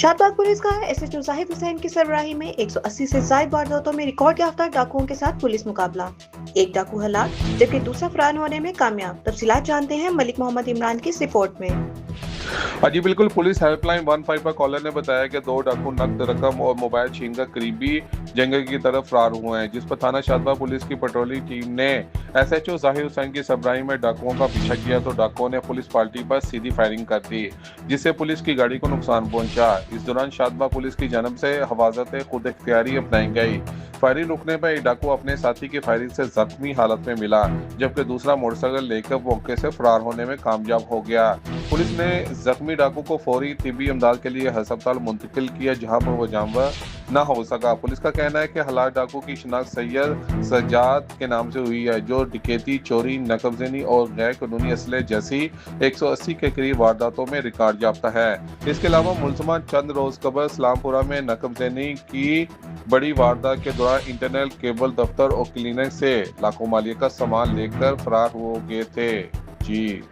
Shahabad police का SHO Zahid Hussain की सरबराही में 180 से ज्यादा वारदातों में रिकॉर्ड याफ्ता डाकुओं के साथ पुलिस मुकाबला। एक डाकू हलाक जबकि दूसरा फरार होने में कामयाब। तफसीलात जानते हैं मलिक मोहम्मद इमरान की इस रिपोर्ट में। जी बिल्कुल, पुलिस हेल्पलाइन 15 पर कॉलर ने बताया कि 2 डाकू नकद रकम और मोबाइल छीनकर करीबी जंगल की तरफ फरार हुए हैं, जिस पर थाना शाहबाद पुलिस की पेट्रोलिंग टीम ने एसएचओ जाहिद हुसैन की सरबराही में डाकुओं का पीछा किया तो डाकुओं ने पुलिस पार्टी पर सीधी फायरिंग कर दी, जिससे पुलिस की गाड़ी को नुकसान पहुंचा। इस दौरान शाहबाद पुलिस की जानब से हिफाजत खुद इख्तियारी अपनाई गई। फायरिंग रुकने पर एक डाकू अपने साथी की फायरिंग से जख्मी हालत में मिला, जबकि दूसरा मोटरसाइकिल लेकर मौके से फरार होने में कामयाब हो गया। पुलिस ने जख्मी डाकू को फौरी तिब्बी इमदाद के लिए अस्पताल मुंतकिल किया, जहां पर वो जानवर न हो सका। पुलिस का कहना है कि हलाक डाकू की शिनाख्त सैयद सज्जाद के नाम से हुई है, जो डकैती, चोरी, नकबजनी और गैर कानूनी असले जैसी 180 के करीब वारदातों में रिकॉर्ड याफ्ता है। इसके अलावा मुलजमान चंद रोज कबल सलामपुरा में नकबजनी की बड़ी वारदात के दौरान इंटरनेट केबल दफ्तर और क्लिनिक से लाखों मालिया का सामान लेकर फरार हो गए थे। जी।